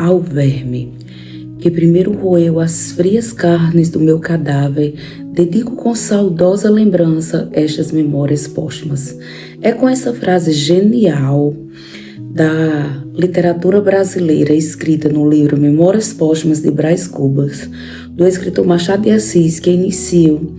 ao verme, que primeiro roeu as frias carnes do meu cadáver, dedico com saudosa lembrança estas memórias póstumas. É com essa frase genial da literatura brasileira, escrita no livro Memórias Póstumas de Brás Cubas, do escritor Machado de Assis, que inicio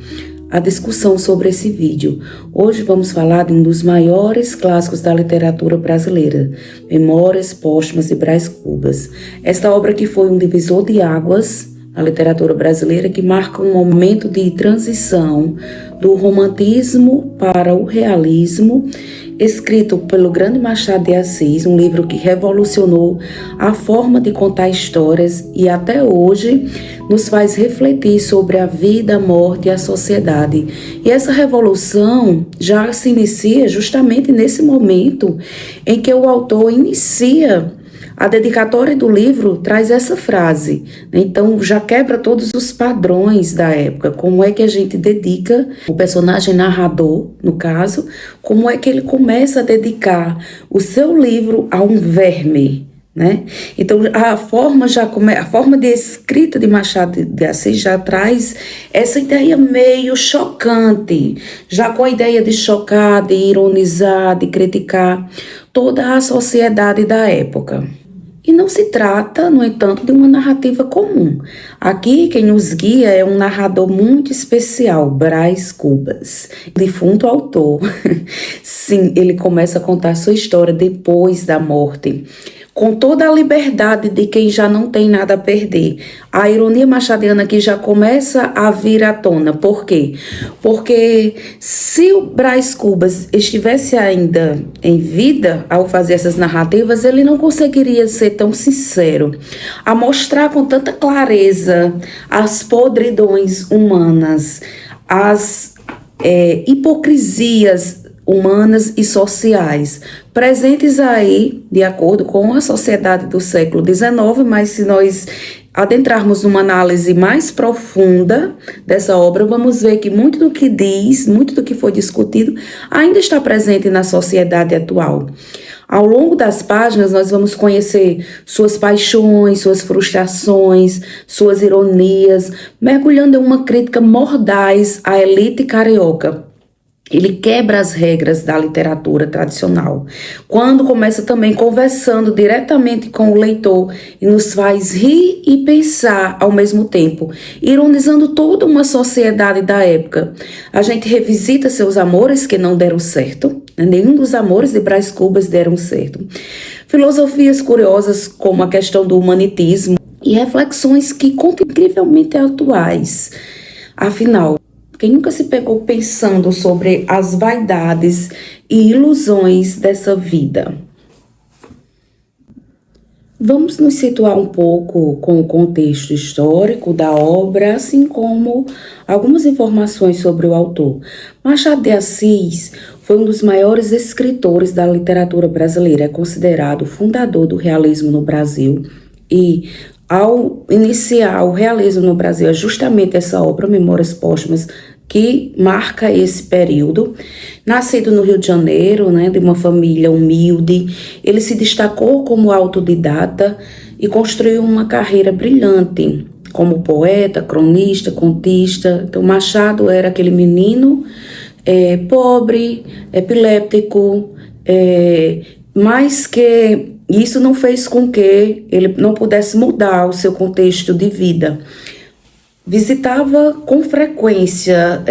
a discussão sobre esse vídeo. Hoje vamos falar de um dos maiores clássicos da literatura brasileira, Memórias Póstumas de Brás Cubas. Esta obra que foi um divisor de águas na literatura brasileira, que marca um momento de transição do romantismo para o realismo, escrito pelo grande Machado de Assis, um livro que revolucionou a forma de contar histórias e até hoje nos faz refletir sobre a vida, a morte e a sociedade. E essa revolução já se inicia justamente nesse momento em que o autor inicia a dedicatória do livro, traz essa frase. Então já quebra todos os padrões da época. Como é que a gente dedica o personagem narrador, no caso, como é que ele começa a dedicar o seu livro a um verme, né? Então a forma de escrita de Machado de Assis já traz essa ideia meio chocante, já com a ideia de chocar, de ironizar, de criticar toda a sociedade da época. E não se trata, no entanto, de uma narrativa comum. Aqui quem nos guia é um narrador muito especial, Brás Cubas, defunto autor. Sim, ele começa a contar sua história depois da morte, com toda a liberdade de quem já não tem nada a perder. A ironia machadiana aqui já começa a vir à tona. Por quê? Porque se o Brás Cubas estivesse ainda em vida ao fazer essas narrativas, ele não conseguiria ser tão sincero, a mostrar com tanta clareza as podridões humanas, as hipocrisias humanas e sociais, presentes aí, de acordo com a sociedade do século XIX, mas se nós adentrarmos numa análise mais profunda dessa obra, vamos ver que muito do que diz, muito do que foi discutido, ainda está presente na sociedade atual. Ao longo das páginas, nós vamos conhecer suas paixões, suas frustrações, suas ironias, mergulhando em uma crítica mordaz à elite carioca. Ele quebra as regras da literatura tradicional, quando começa também conversando diretamente com o leitor e nos faz rir e pensar ao mesmo tempo, ironizando toda uma sociedade da época. A gente revisita seus amores que não deram certo, nenhum dos amores de Brás Cubas deram certo. Filosofias curiosas como a questão do humanitismo e reflexões que contam incrivelmente atuais. Afinal, quem nunca se pegou pensando sobre as vaidades e ilusões dessa vida? Vamos nos situar um pouco com o contexto histórico da obra, assim como algumas informações sobre o autor. Machado de Assis foi um dos maiores escritores da literatura brasileira, é considerado o fundador do realismo no Brasil e ao iniciar o realismo no Brasil, é justamente essa obra, Memórias Póstumas, que marca esse período. Nascido no Rio de Janeiro, né, de uma família humilde, ele se destacou como autodidata e construiu uma carreira brilhante como poeta, cronista, contista. Então, Machado era aquele menino pobre, epiléptico, mas que isso não fez com que ele não pudesse mudar o seu contexto de vida. Visitava com frequência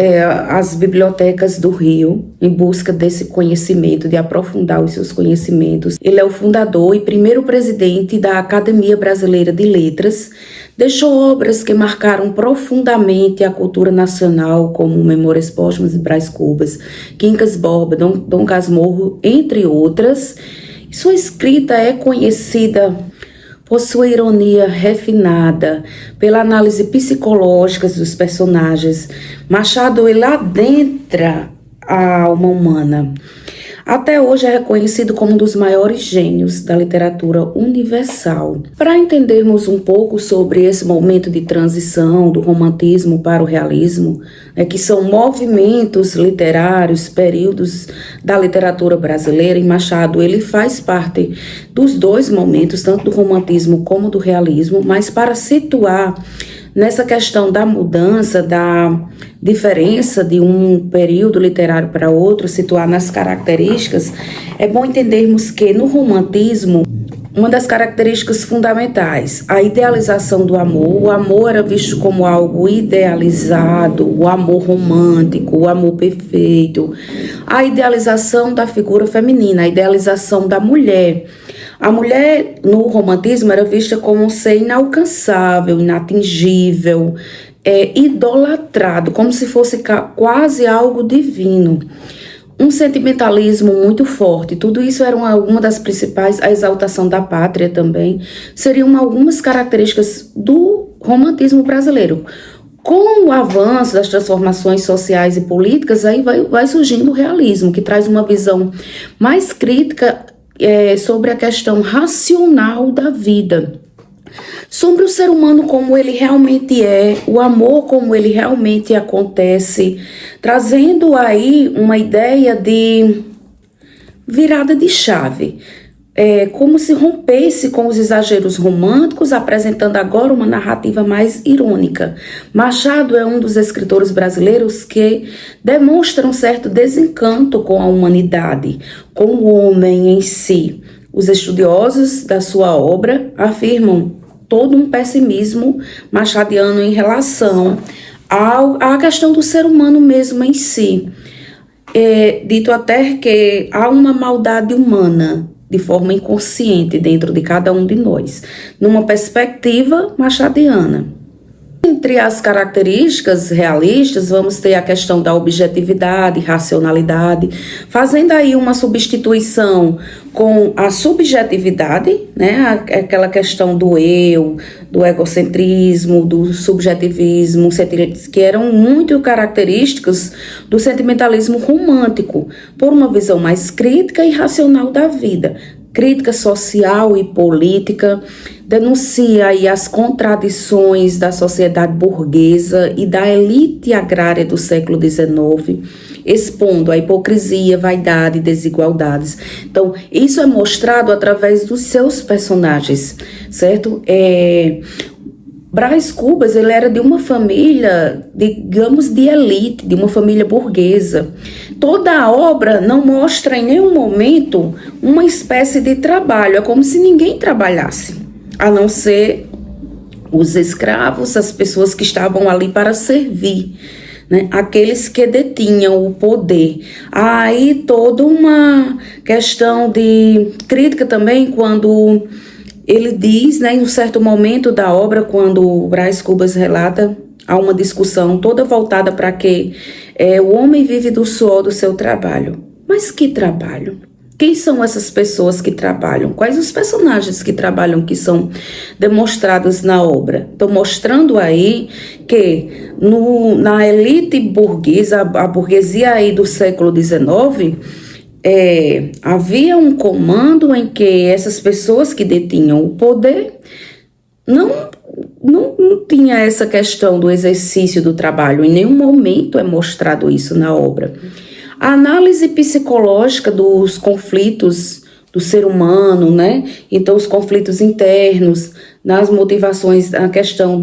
as bibliotecas do Rio em busca desse conhecimento, de aprofundar os seus conhecimentos. Ele é o fundador e primeiro presidente da Academia Brasileira de Letras. Deixou obras que marcaram profundamente a cultura nacional, como Memórias Póstumas de Brás Cubas, Quincas Borba, Dom Casmurro, entre outras. Sua escrita é conhecida por sua ironia refinada, pela análise psicológica dos personagens. Machado, ele adentra a alma humana. até hoje é reconhecido como um dos maiores gênios da literatura universal. Para entendermos um pouco sobre esse momento de transição do romantismo para o realismo, que são movimentos literários, períodos da literatura brasileira, e Machado ele faz parte dos dois momentos, tanto do romantismo como do realismo, mas para situar nessa questão da mudança, da diferença de um período literário para outro, situar nas características, é bom entendermos que no romantismo, uma das características fundamentais, a idealização do amor. O amor era visto como algo idealizado, o amor romântico, o amor perfeito. A idealização da figura feminina, a idealização da mulher. A mulher no romantismo era vista como um ser inalcançável, inatingível, idolatrado, como se fosse quase algo divino. Um sentimentalismo muito forte, tudo isso era uma das principais, a exaltação da pátria também, seriam algumas características do romantismo brasileiro. Com o avanço das transformações sociais e políticas, aí vai surgindo o realismo, que traz uma visão mais crítica sobre a questão racional da vida, sobre o ser humano como ele realmente é, o amor como ele realmente acontece, trazendo aí uma ideia de virada de chave, como se rompesse com os exageros românticos, apresentando agora uma narrativa mais irônica. Machado é um dos escritores brasileiros que demonstra um certo desencanto com a humanidade, com o homem em si. Os estudiosos da sua obra afirmam todo um pessimismo machadiano em relação à questão do ser humano mesmo em si. Dito até que há uma maldade humana de forma inconsciente dentro de cada um de nós, numa perspectiva machadiana. Entre as características realistas, vamos ter a questão da objetividade, racionalidade, fazendo aí uma substituição com a subjetividade, né? Aquela questão do eu, do egocentrismo, do subjetivismo, que eram muito características do sentimentalismo romântico, por uma visão mais crítica e racional da vida. Crítica social e política, denuncia aí as contradições da sociedade burguesa e da elite agrária do século XIX, expondo a hipocrisia, vaidade e desigualdades. Então, isso é mostrado através dos seus personagens, certo? Brás Cubas, ele era de uma família, digamos, de elite, de uma família burguesa. Toda a obra não mostra em nenhum momento uma espécie de trabalho, é como se ninguém trabalhasse, a não ser os escravos, as pessoas que estavam ali para servir, né? Aqueles que detinham o poder. Há aí toda uma questão de crítica também quando ele diz, né, em um certo momento da obra, quando o Brás Cubas relata, há uma discussão toda voltada para que o homem vive do suor do seu trabalho. Mas que trabalho? Quem são essas pessoas que trabalham? Quais os personagens que trabalham que são demonstrados na obra? Estou mostrando aí que na elite burguesa, a burguesia aí do século XIX, havia um comando em que essas pessoas que detinham o poder não tinha essa questão do exercício do trabalho. Em nenhum momento é mostrado isso na obra. A análise psicológica dos conflitos do ser humano, né? Então, os conflitos internos, nas motivações, a questão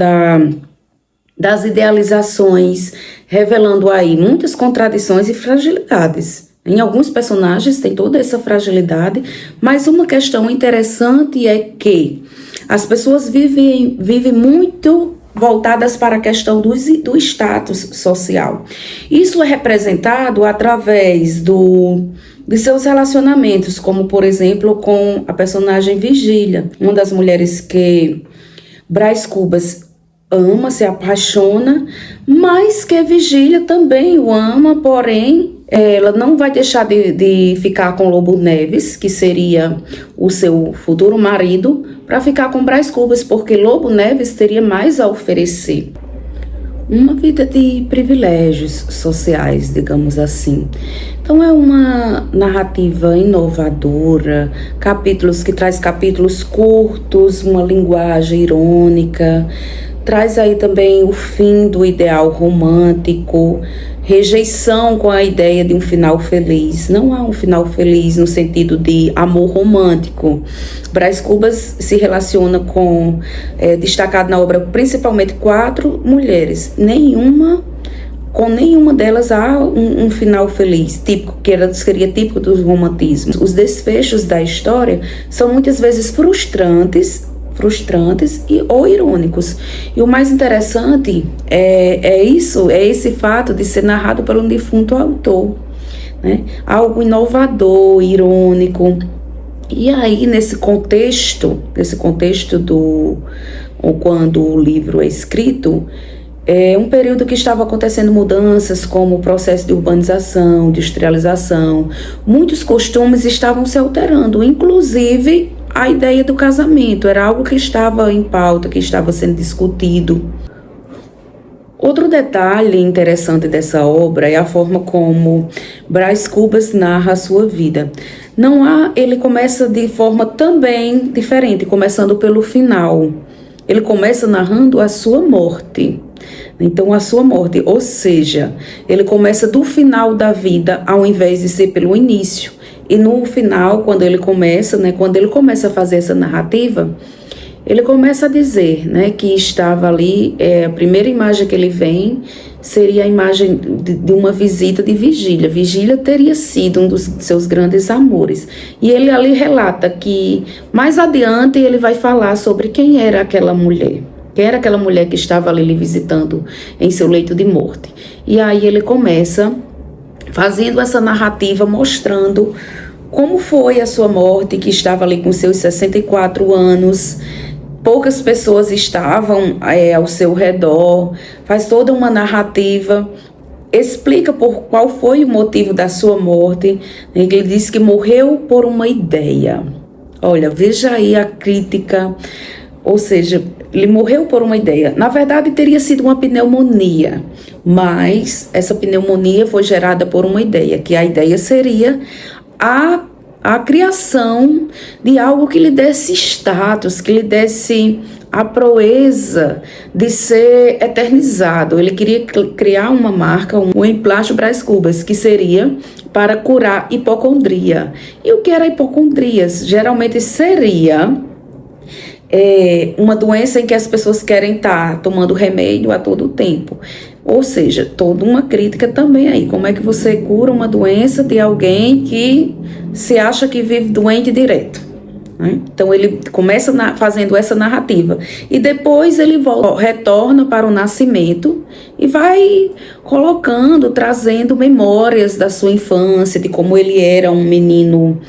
das idealizações, revelando aí muitas contradições e fragilidades. Em alguns personagens tem toda essa fragilidade, mas uma questão interessante é que as pessoas vivem muito voltadas para a questão do status social. Isso é representado através de seus relacionamentos, como por exemplo com a personagem Virgília, uma das mulheres que Brás Cubas ama, se apaixona, mas que Virgília também o ama, porém ela não vai deixar de ficar com Lobo Neves, que seria o seu futuro marido, para ficar com Brás Cubas, porque Lobo Neves teria mais a oferecer. uma vida de privilégios sociais, digamos assim. Então é uma narrativa inovadora, capítulos que traz capítulos curtos, uma linguagem irônica, traz aí também o fim do ideal romântico, rejeição com a ideia de um final feliz. Não há um final feliz no sentido de amor romântico. Brás Cubas se relaciona destacado na obra, principalmente 4 mulheres. Com nenhuma delas há um final feliz, típico, seria típico do romantismo. Os desfechos da história são muitas vezes frustrantes ou irônicos. E o mais interessante é esse fato de ser narrado por um defunto autor, né? Algo inovador, irônico. E aí, nesse contexto quando o livro é escrito, é um período que estava acontecendo mudanças como o processo de urbanização, industrialização. Muitos costumes estavam se alterando, inclusive a ideia do casamento. Era algo que estava em pauta, que estava sendo discutido. Outro detalhe interessante dessa obra é a forma como Brás Cubas narra a sua vida. Ele começa de forma também diferente, começando pelo final. Ele começa narrando a sua morte. Então, a sua morte, ou seja, ele começa do final da vida ao invés de ser pelo início. E no final, quando ele começa a fazer essa narrativa, ele começa a dizer, né, que estava ali, a primeira imagem que ele vem seria a imagem de uma visita de Vigília. Vigília teria sido um dos seus grandes amores. E ele ali relata que, mais adiante, ele vai falar sobre quem era aquela mulher. Quem era aquela mulher que estava ali lhe visitando em seu leito de morte. E aí ele começa fazendo essa narrativa, mostrando como foi a sua morte, que estava ali com seus 64 anos. Poucas pessoas estavam ao seu redor. Faz toda uma narrativa, explica qual foi o motivo da sua morte. Ele diz que morreu por uma ideia. Olha, veja aí a crítica. Ou seja, ele morreu por uma ideia. Na verdade, teria sido uma pneumonia, mas essa pneumonia foi gerada por uma ideia, que a ideia seria a criação de algo que lhe desse status, que lhe desse a proeza de ser eternizado. Ele queria criar uma marca, um Emplástico Brás Cubas, que seria para curar hipocondria. E o que era hipocondria? Geralmente seria uma doença em que as pessoas querem estar tomando remédio a todo tempo. Ou seja, toda uma crítica também aí. Como é que você cura uma doença de alguém que se acha que vive doente direto? Né? Então ele começa fazendo essa narrativa. E depois ele retorna para o nascimento e vai trazendo memórias da sua infância, de como ele era um menino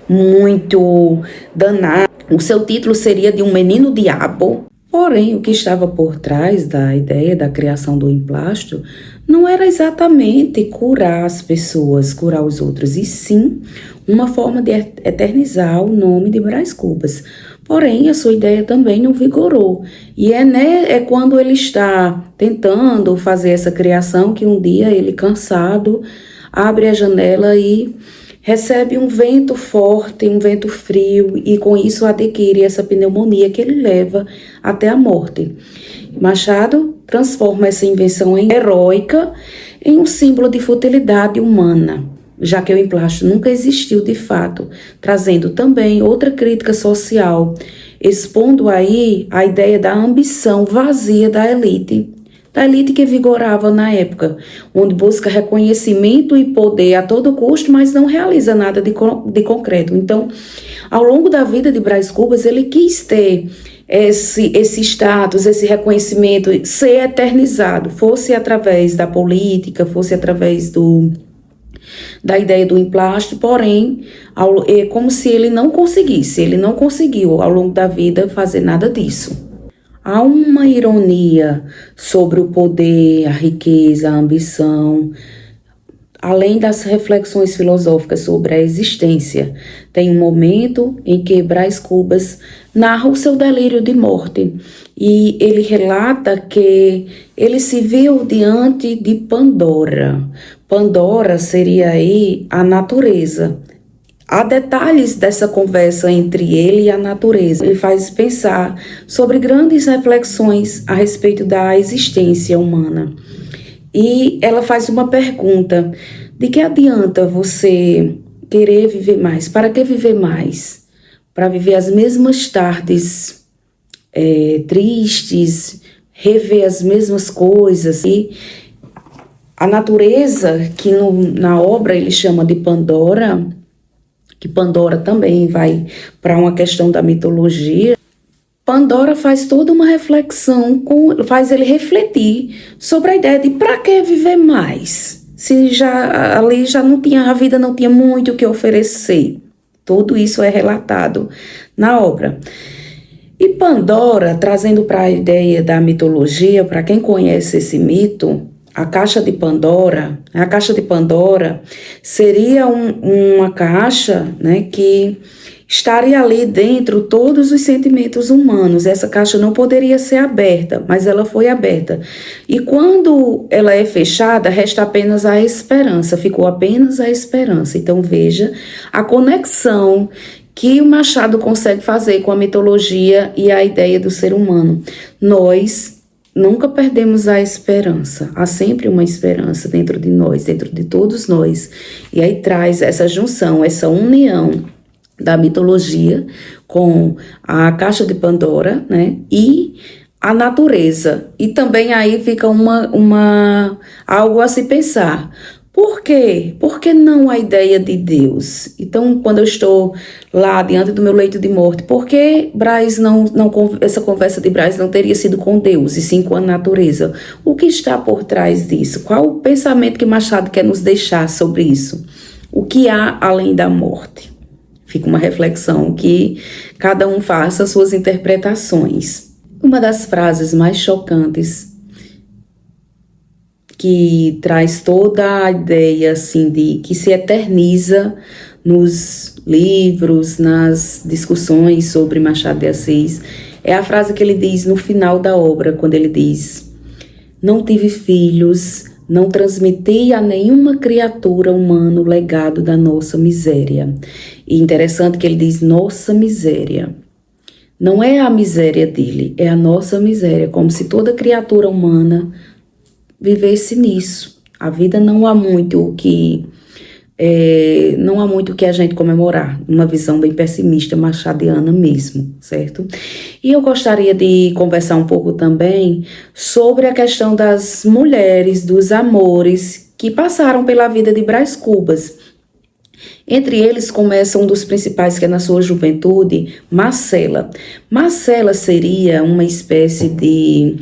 muito danado. O seu título seria de um menino diabo. Porém, o que estava por trás da ideia da criação do emplástico não era exatamente curar as pessoas, curar os outros, e sim uma forma de eternizar o nome de Brás Cubas. Porém, a sua ideia também não vigorou. E é quando ele está tentando fazer essa criação que um dia ele, cansado, abre a janela e recebe um vento forte, um vento frio, e com isso adquire essa pneumonia que ele leva até a morte. Machado transforma essa invenção heróica em um símbolo de futilidade humana, já que o emplástico nunca existiu de fato, trazendo também outra crítica social, expondo aí a ideia da ambição vazia da elite que vigorava na época, onde busca reconhecimento e poder a todo custo, mas não realiza nada de concreto. Então, ao longo da vida de Brás Cubas, ele quis ter esse status, esse reconhecimento, ser eternizado, fosse através da política, fosse através da ideia do emplástico, porém, é como se ele não conseguiu ao longo da vida fazer nada disso. Há uma ironia sobre o poder, a riqueza, a ambição, além das reflexões filosóficas sobre a existência, tem um momento em que Brás Cubas narra o seu delírio de morte e ele relata que ele se viu diante de Pandora. Pandora seria aí a natureza. Há detalhes dessa conversa entre ele e a natureza. Ele faz pensar sobre grandes reflexões a respeito da existência humana. E ela faz uma pergunta: de que adianta você querer viver mais? Para que viver mais? Para viver as mesmas tardes tristes, rever as mesmas coisas. E a natureza, que na obra ele chama de Pandora, que Pandora também vai para uma questão da mitologia. Pandora faz toda uma reflexão, faz ele refletir sobre a ideia de para que viver mais? Se já ali já não tinha, a vida não tinha muito o que oferecer. Tudo isso é relatado na obra. E Pandora, trazendo para a ideia da mitologia, para quem conhece esse mito, a caixa de Pandora seria uma caixa, né, que estaria ali dentro todos os sentimentos humanos. Essa caixa não poderia ser aberta, mas ela foi aberta. E quando ela é fechada, resta apenas a esperança, ficou apenas a esperança. Então veja a conexão que o Machado consegue fazer com a mitologia e a ideia do ser humano. Nós nunca perdemos a esperança, há sempre uma esperança dentro de nós, dentro de todos nós. E aí traz essa junção, essa união da mitologia com a caixa de Pandora, né, e a natureza. E também aí fica algo a se pensar. Por quê? Por que não a ideia de Deus? Então, quando eu estou lá diante do meu leito de morte, por que essa conversa de Brás não teria sido com Deus, e sim com a natureza? O que está por trás disso? Qual o pensamento que Machado quer nos deixar sobre isso? O que há além da morte? Fica uma reflexão que cada um faça suas interpretações. Uma das frases mais chocantes, que traz toda a ideia assim de que se eterniza nos livros, nas discussões sobre Machado de Assis, é a frase que ele diz no final da obra, quando ele diz: não tive filhos, não transmiti a nenhuma criatura humana o legado da nossa miséria. E interessante que ele diz nossa miséria. Não é a miséria dele, é a nossa miséria, como se toda criatura humana vivesse nisso. A vida não há muito o que a gente comemorar, uma visão bem pessimista, machadiana mesmo, certo? E eu gostaria de conversar um pouco também sobre a questão das mulheres, dos amores que passaram pela vida de Brás Cubas. Entre eles começa um dos principais, que é na sua juventude, Marcela. Marcela seria uma espécie de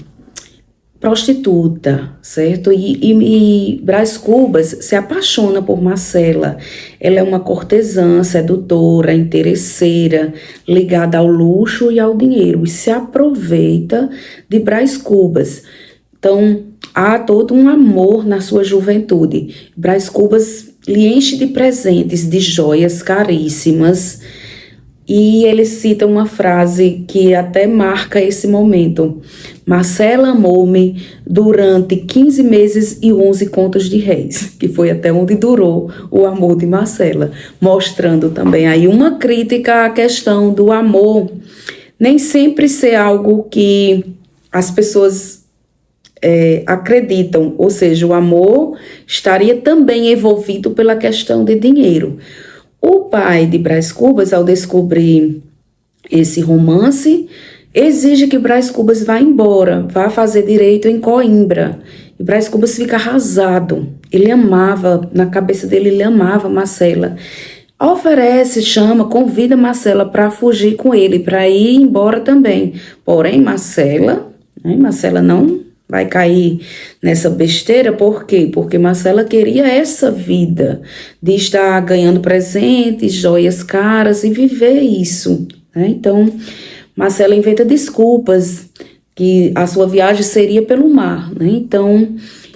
prostituta, certo? E Brás Cubas se apaixona por Marcela. Ela é uma cortesã, sedutora, interesseira, ligada ao luxo e ao dinheiro, e se aproveita de Brás Cubas. Então, há todo um amor na sua juventude. Brás Cubas lhe enche de presentes, de joias caríssimas, e ele cita uma frase que até marca esse momento: Marcela amou-me durante 15 meses e 11 contos de réis, que foi até onde durou o amor de Marcela, mostrando também aí uma crítica à questão do amor nem sempre ser algo que as pessoas acreditam, ou seja, o amor estaria também envolvido pela questão de dinheiro. O pai de Brás Cubas, ao descobrir esse romance, exige que Brás Cubas vá embora, vá fazer direito em Coimbra. E Brás Cubas fica arrasado. Ele amava, na cabeça dele, ele amava Marcela. Oferece, chama, convida Marcela para fugir com ele, para ir embora também. Porém, Marcela não vai cair nessa besteira. Por quê? Porque Marcela queria essa vida de estar ganhando presentes, joias caras e viver isso, né? Então, Marcela inventa desculpas, que a sua viagem seria pelo mar, né? Então,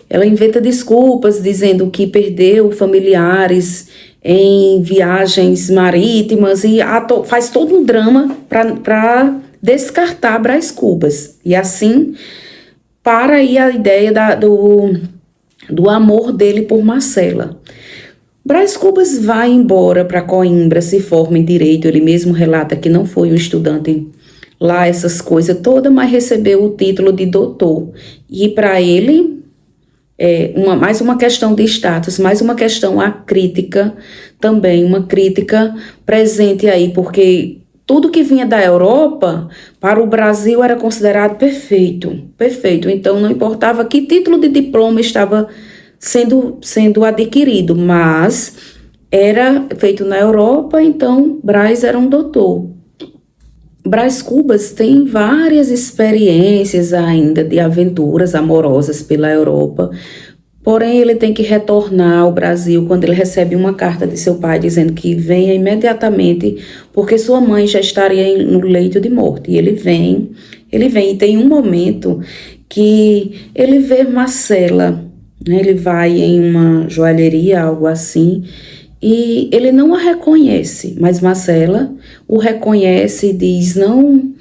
ela inventa desculpas dizendo que perdeu familiares em viagens marítimas e faz todo um drama para descartar Brás Cubas. E assim, para aí a ideia do amor dele por Marcela. Brás Cubas vai embora para Coimbra, se forma em Direito. Ele mesmo relata que não foi um estudante lá, essas coisas todas, mas recebeu o título de doutor. E para ele, mais uma questão de status, mais uma questão à crítica também, uma crítica presente aí, porque tudo que vinha da Europa para o Brasil era considerado perfeito, perfeito. Então não importava que título de diploma estava sendo adquirido, mas era feito na Europa, então Brás era um doutor. Brás Cubas tem várias experiências ainda de aventuras amorosas pela Europa, porém ele tem que retornar ao Brasil quando ele recebe uma carta de seu pai dizendo que venha imediatamente porque sua mãe já estaria no leito de morte. E ele vem e tem um momento que ele vê Marcela, né? Ele vai em uma joalheria, algo assim, e ele não a reconhece, mas Marcela o reconhece e diz, não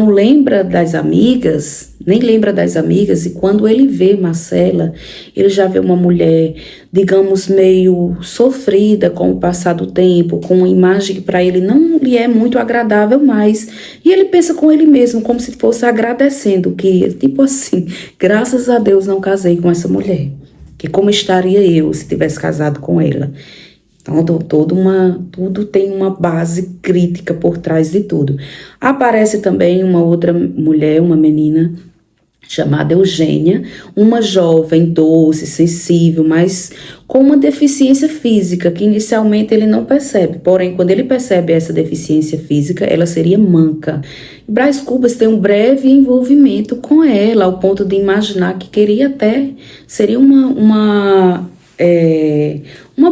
lembra das amigas, nem lembra das amigas. E quando ele vê Marcela, ele já vê uma mulher, digamos, meio sofrida com o passar do tempo, com uma imagem que para ele não lhe é muito agradável mais. E ele pensa com ele mesmo, como se fosse agradecendo, que tipo assim, graças a Deus não casei com essa mulher, que como estaria eu se tivesse casado com ela. Então, tudo tem uma base crítica por trás de tudo. Aparece também uma outra mulher, uma menina chamada Eugênia, uma jovem doce, sensível, mas com uma deficiência física que inicialmente ele não percebe. Porém, quando ele percebe essa deficiência física, ela seria manca. Brás Cubas tem um breve envolvimento com ela, ao ponto de imaginar que queria até, seria uma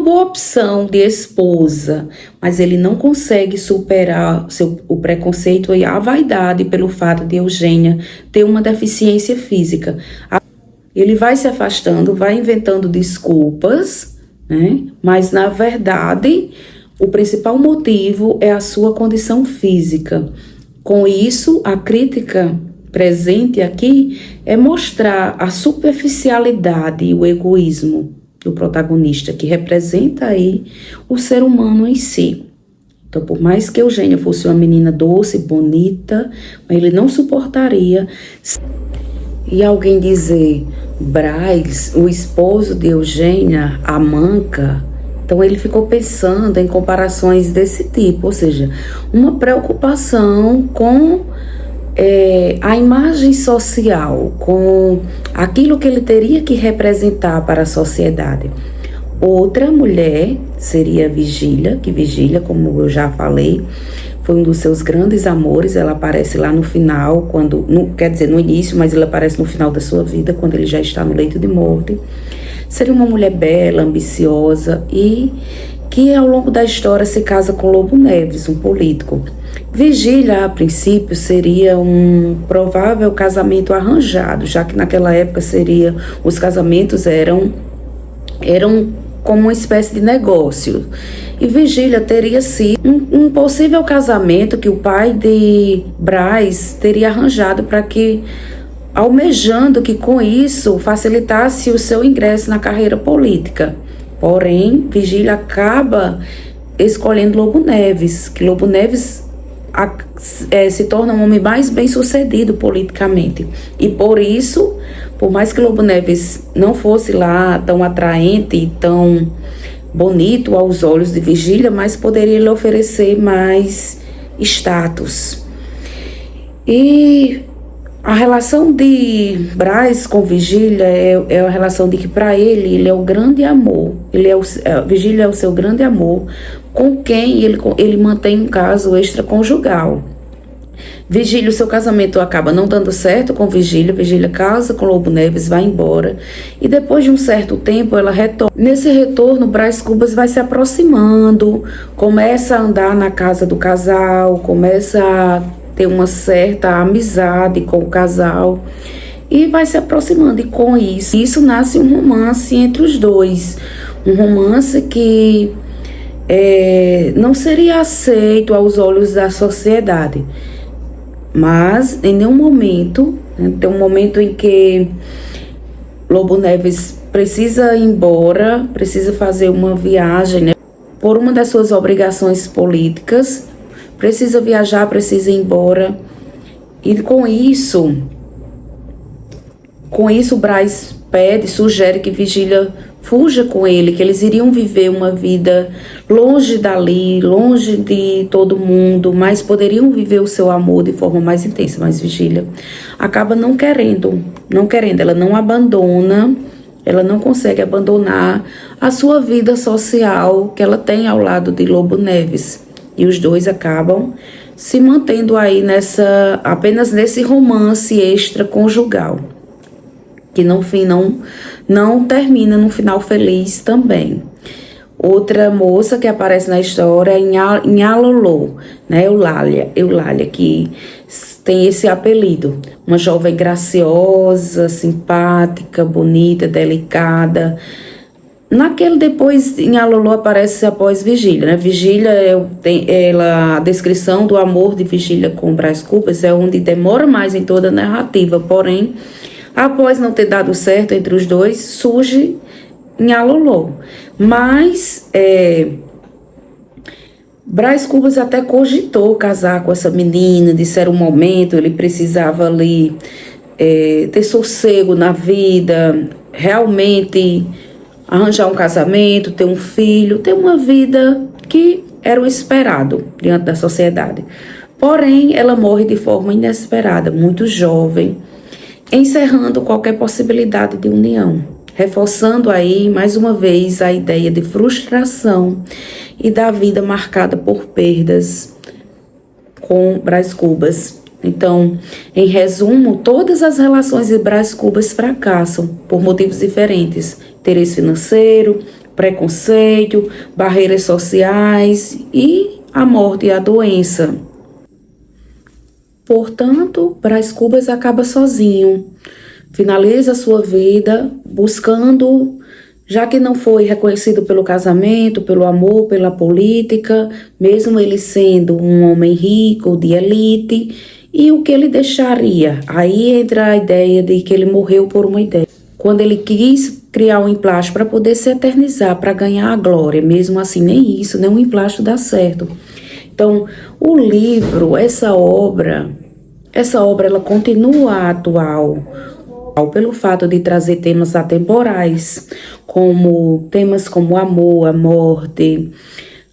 boa opção de esposa, mas ele não consegue superar o preconceito e a vaidade pelo fato de Eugênia ter uma deficiência física. Ele vai se afastando, vai inventando desculpas, né? Mas na verdade o principal motivo é a sua condição física. Com isso, a crítica presente aqui é mostrar a superficialidade e o egoísmo do protagonista, que representa aí o ser humano em si. Então, por mais que Eugênia fosse uma menina doce, bonita, ele não suportaria. E alguém dizer, Brás, o esposo de Eugênia, a manca, então ele ficou pensando em comparações desse tipo, ou seja, uma preocupação com a imagem social, com aquilo que ele teria que representar para a sociedade. Outra mulher seria Vigília, que Vigília, como eu já falei, foi um dos seus grandes amores. Ela aparece lá no final, quer dizer, no início, mas ela aparece no final da sua vida, quando ele já está no leito de morte. Seria uma mulher bela, ambiciosa e que ao longo da história se casa com Lobo Neves, um político. Vigília, a princípio, seria um provável casamento arranjado, já que naquela época os casamentos eram como uma espécie de negócio. E Vigília teria sido um possível casamento que o pai de Brás teria arranjado para que, almejando que com isso facilitasse o seu ingresso na carreira política. Porém, Vigília acaba escolhendo Lobo Neves, que Lobo Neves se torna um homem mais bem sucedido politicamente. E por isso, por mais que Lobo Neves não fosse lá tão atraente e tão bonito aos olhos de Vigília, mas poderia lhe oferecer mais status. E a relação de Brás com Vigília é a relação de que para ele é o grande amor. Vigília é o seu grande amor, com quem ele mantém um caso extraconjugal. Vigília, o seu casamento acaba não dando certo com Vigília. Vigília casa com Lobo Neves, vai embora. E depois de um certo tempo, ela retorna. Nesse retorno, Brás Cubas vai se aproximando, começa a andar na casa do casal, começa a ter uma certa amizade com o casal. e vai se aproximando. E com isso nasce um romance entre os dois. Um romance que não seria aceito aos olhos da sociedade. Mas em nenhum momento, né, tem um momento em que Lobo Neves precisa ir embora, precisa fazer uma viagem, né, por uma das suas obrigações políticas, precisa viajar, precisa ir embora. E com isso Braz sugere que Vigília fuja com ele, que eles iriam viver uma vida longe dali, longe de todo mundo, mas poderiam viver o seu amor de forma mais intensa. Mas Vigília acaba não querendo, ela não abandona, ela não consegue abandonar a sua vida social que ela tem ao lado de Lobo Neves. E os dois acabam se mantendo aí apenas nesse romance extraconjugal, que no fim não termina no final feliz também. Outra moça que aparece na história é Nhalolô, né, Eulália, que tem esse apelido. Uma jovem graciosa, simpática, bonita, delicada. Nhalolô aparece após Vigília, né? Vigília, a descrição do amor de Vigília com Brás Cubas é onde demora mais em toda a narrativa, porém, após não ter dado certo entre os dois, surge Nhalolô. Mas Brás Cubas até cogitou casar com essa menina, disseram um momento, ele precisava ali ter sossego na vida, realmente arranjar um casamento, ter um filho, ter uma vida que era o esperado diante da sociedade. Porém, ela morre de forma inesperada, muito jovem, encerrando qualquer possibilidade de união, reforçando aí, mais uma vez, a ideia de frustração e da vida marcada por perdas com Brás Cubas. Então, em resumo, todas as relações de Brás Cubas fracassam por motivos diferentes: interesse financeiro, preconceito, barreiras sociais e a morte e a doença. Portanto, Brás Cubas acaba sozinho, finaliza sua vida buscando, já que não foi reconhecido pelo casamento, pelo amor, pela política, mesmo ele sendo um homem rico, de elite, e o que ele deixaria? Aí entra a ideia de que ele morreu por uma ideia. Quando ele quis criar um emplasto para poder se eternizar, para ganhar a glória, mesmo assim, nem isso, nem um emplasto dá certo. Então, o livro, essa obra ela continua atual, pelo fato de trazer temas atemporais, temas como o amor, a morte,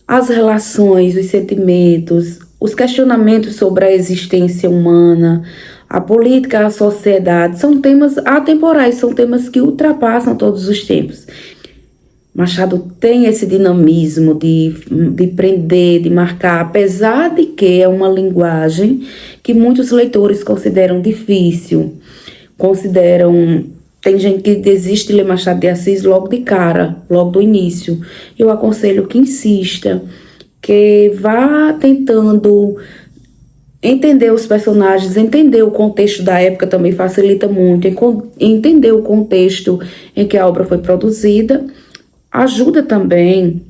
as relações, os sentimentos, os questionamentos sobre a existência humana, a política, a sociedade. São temas atemporais, são temas que ultrapassam todos os tempos. Machado tem esse dinamismo de prender, de marcar, apesar de que é uma linguagem que muitos leitores consideram difícil, tem gente que desiste de ler Machado de Assis logo de cara, logo do início. Eu aconselho que insista, que vá tentando entender os personagens, entender o contexto da época também facilita muito, entender o contexto em que a obra foi produzida, ajuda também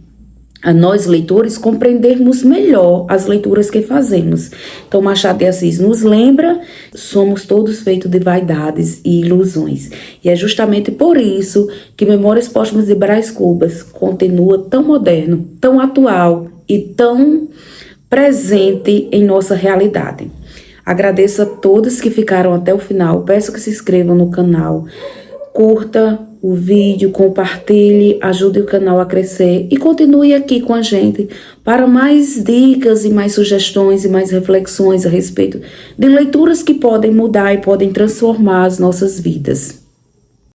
a nós leitores compreendermos melhor as leituras que fazemos. Então Machado de Assis nos lembra, somos todos feitos de vaidades e ilusões. E é justamente por isso que Memórias Póstumas de Brás Cubas continua tão moderno, tão atual e tão presente em nossa realidade. Agradeço a todos que ficaram até o final, peço que se inscrevam no canal, curta o vídeo, compartilhe, ajude o canal a crescer e continue aqui com a gente para mais dicas e mais sugestões e mais reflexões a respeito de leituras que podem mudar e podem transformar as nossas vidas.